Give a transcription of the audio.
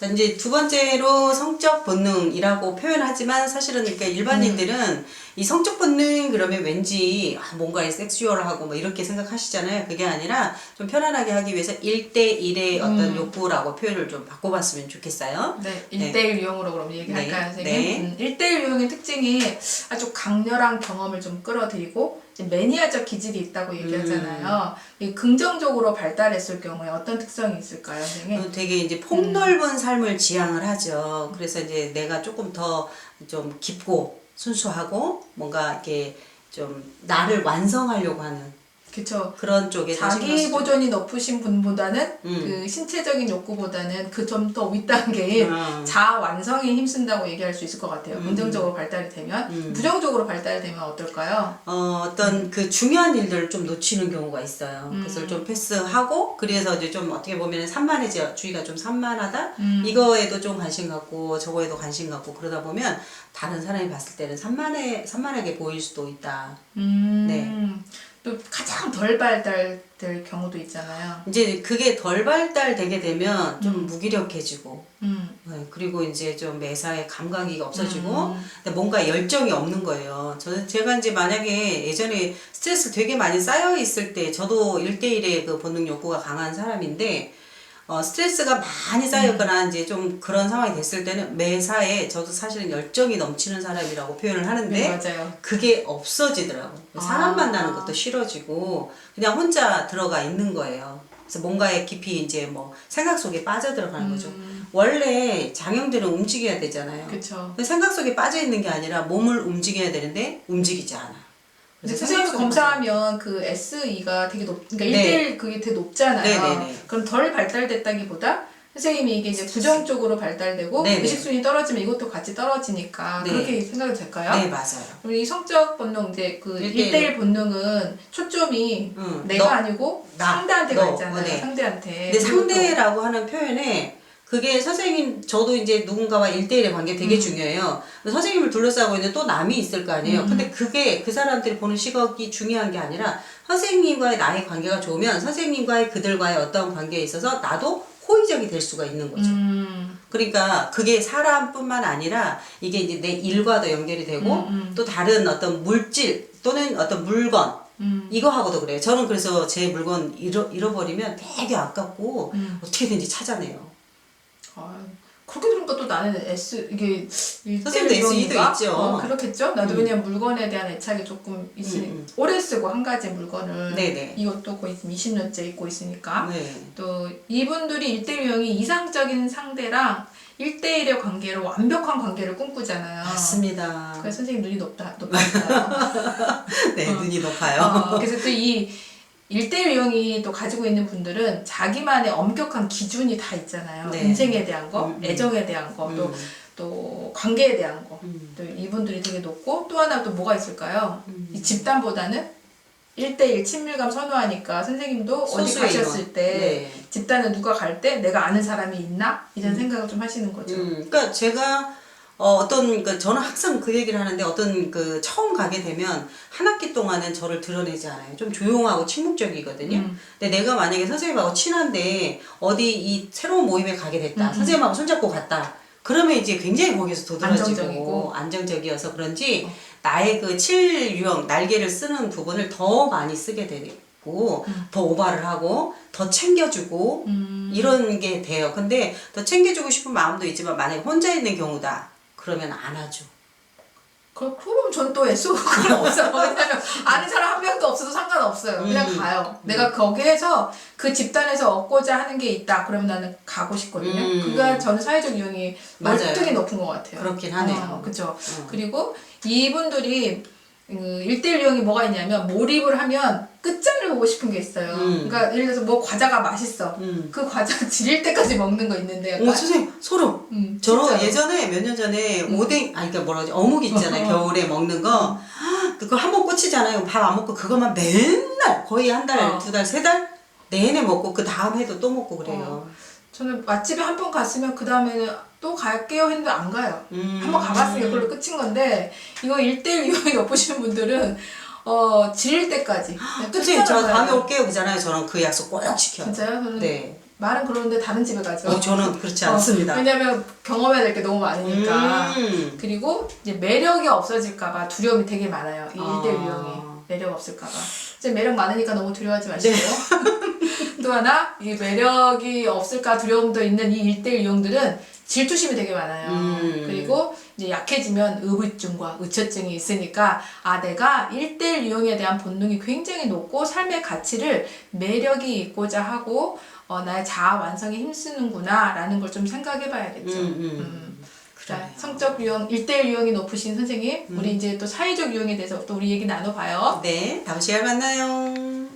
자, 이제 두 번째로 성적 본능이라고 표현하지만 사실은 그러니까 일반인들은 이 성적 본능 그러면 왠지 뭔가 섹슈얼하고 뭐 이렇게 생각하시잖아요. 그게 아니라 좀 편안하게 하기 위해서 1대1의 어떤 욕구라고 표현을 좀 바꿔봤으면 좋겠어요. 네, 1대1 유형으로 그럼 얘기할까요, 선생님? 네. 1대1 유형의 특징이 아주 강렬한 경험을 좀 끌어들이고 이제 매니아적 기질이 있다고 얘기하잖아요. 이 긍정적으로 발달했을 경우에 어떤 특성이 있을까요, 선생님? 되게 이제 폭넓은 삶을 지향을 하죠. 그래서 이제 내가 조금 더 좀 깊고 순수하고 뭔가 이렇게 좀 나를 완성하려고 하는 그쵸. 그런 쪽에 자기 보존이 높으신 분보다는 그 신체적인 욕구보다는 그 좀 더 윗단계인 자아 완성에 힘쓴다고 얘기할 수 있을 것 같아요. 긍정적으로 발달이 되면. 부정적으로 발달이 되면 어떨까요? 어떤 그 중요한 일들을 좀 놓치는 경우가 있어요. 그래서 좀 패스하고 그래서 이제 좀 어떻게 보면 산만해지기가 좀 산만하다. 이거에도 좀 관심 갖고 저거에도 관심 갖고 그러다 보면 다른 사람이 봤을 때는 산만하게 보일 수도 있다. 네. 또 가장 덜 발달될 경우도 있잖아요. 이제 그게 덜 발달되게 되면 좀 무기력해지고 네, 그리고 이제 좀 매사에 감각이 없어지고 근데 뭔가 열정이 없는 거예요. 제가 이제 만약에 예전에 스트레스 되게 많이 쌓여 있을 때 저도 1대1의 그 본능 욕구가 강한 사람인데 스트레스가 많이 쌓였거나 이제 좀 그런 상황이 됐을 때는 매사에 저도 사실은 열정이 넘치는 사람이라고 표현을 하는데 네, 맞아요. 그게 없어지더라고요. 사람 만나는 것도 싫어지고 그냥 혼자 들어가 있는 거예요. 그래서 뭔가에 깊이 이제 뭐 생각 속에 빠져들어가는 거죠. 원래 장형들은 움직여야 되잖아요. 그쵸. 생각 속에 빠져 있는 게 아니라 몸을 움직여야 되는데 움직이지 않아요. 근데 선생님이 검사하면 그 SE가 되게 그러니까 1대1 그게 되게 높잖아요. 네네네. 그럼 덜 발달됐다기보다 선생님이 이게 이제 부정적으로 발달되고 네네. 의식순이 떨어지면 이것도 같이 떨어지니까 네. 그렇게 생각이 될까요? 네, 맞아요. 그럼 이 성적 본능 이제 그 1대1 본능은 초점이 내가 아니고 상대한테가 있잖아요. 네. 상대한테. 근데 상대라고 하는 표현에 그게 선생님 저도 이제 누군가와 1대1의 관계 되게 중요해요. 선생님을 둘러싸고 있는 또 남이 있을 거 아니에요. 근데 그게 그 사람들이 보는 시각이 중요한 게 아니라 선생님과의 나의 관계가 좋으면 선생님과의 그들과의 어떤 관계에 있어서 나도 호의적이 될 수가 있는 거죠. 그러니까 그게 사람뿐만 아니라 이게 이제 내 일과도 연결이 되고 또 다른 어떤 물질 또는 어떤 물건 이거하고도 그래요. 저는 그래서 제 물건 잃어버리면 되게 아깝고 어떻게든지 찾아내요. 그렇게 들으니까 또 나는 이게 선생님도 SE도 있죠. 그렇겠죠. 나도 그냥 물건에 대한 애착이 조금 있으니 오래 쓰고 한 가지 물건을 네네. 이것도 거의 20년째 입고 있으니까 네. 또 이분들이 1대1 유형이 이상적인 상대랑 1대1의 관계로 완벽한 관계를 꿈꾸잖아요. 맞습니다. 그래서 선생님 눈이 높아요. 네, 눈이 높아요. 그래서 또 이 1대1 유형이 또 가지고 있는 분들은 자기만의 엄격한 기준이 다 있잖아요. 네. 인생에 대한 거, 애정에 대한 거, 또 관계에 대한 거. 또 이분들이 되게 높고 또 하나 또 뭐가 있을까요? 이 집단보다는 1대1 친밀감 선호하니까 선생님도 어디 가셨을 때 네. 집단에 누가 갈 때 내가 아는 사람이 있나? 이런 생각을 좀 하시는 거죠. 그러니까 제가 저는 항상 그 얘기를 하는데 그 처음 가게 되면 한 학기 동안은 저를 드러내지 않아요. 좀 조용하고 침묵적이거든요. 근데 내가 만약에 선생님하고 친한데 어디 이 새로운 모임에 가게 됐다. 선생님하고 손잡고 갔다. 그러면 이제 굉장히 거기서 도드라지고 안정적이어서 그런지 나의 그 7유형 날개를 쓰는 부분을 더 많이 쓰게 되고 더 오바를 하고 더 챙겨주고 이런 게 돼요. 근데 더 챙겨주고 싶은 마음도 있지만 만약에 혼자 있는 경우다. 그러면 안 하죠. 그럼 전 또 애써가 없어요. 왜냐면 아는 사람 한 명도 없어도 상관없어요. 그냥 가요. 내가 거기에서 그 집단에서 얻고자 하는 게 있다. 그러면 나는 가고 싶거든요. 그가 저는 사회적 유형이 월등히 높은 것 같아요. 그렇긴 하네요. 그렇죠. 그리고 이분들이 1대1 유형이 뭐가 있냐면 몰입을 하면 끝장을 보고 싶은 게 있어요. 그러니까 예를 들어서 뭐 과자가 맛있어. 그 과자 지릴 때까지 먹는 거 있는데 약간 선생님 소름. 저 예전에 몇 년 전에 그러니까 뭐라 그러지 어묵 있잖아요. 겨울에 먹는 거 그거 한 번 꽂히잖아요. 밥 안 먹고 그것만 맨날 거의 한 달, 두 달, 세 달 내내 먹고 그 다음 해도 또 먹고 그래요. 저는 맛집에 한 번 갔으면 그 다음에는 또 갈게요 했는데 안 가요. 한 번 가봤으니까 그걸로 끝인 건데 이거 1대1 유형이 높으신 분들은 질릴 때까지. 선생님 저 끝장을 다음에 봐요. 올게요 그잖아요. 저는 그 약속 꼭 지켜요. 진짜요? 저는 네. 말은 그러는데 다른 집에 가죠. 저는 그렇지 않습니다. 왜냐면 경험해야 될 게 너무 많으니까. 음. 그리고 이제 매력이 없어질까봐 두려움이 되게 많아요. 이 1대1 유형이. 매력 없을까봐. 이제 매력 많으니까 너무 두려워하지 마시고. 또 하나, 이 매력이 없을까 두려움도 있는 이 1대1 유형들은 질투심이 되게 많아요. 그리고 이제 약해지면 의부증과 의처증이 있으니까 내가 1대1 유형에 대한 본능이 굉장히 높고 삶의 가치를 매력이 있고자 하고 나의 자아 완성에 힘쓰는구나 라는 걸 좀 생각해 봐야겠죠. 자, 성적 유형, 1대1 유형이 높으신 선생님, 우리 이제 또 사회적 유형에 대해서 또 우리 얘기 나눠봐요. 네, 다음 시간에 만나요.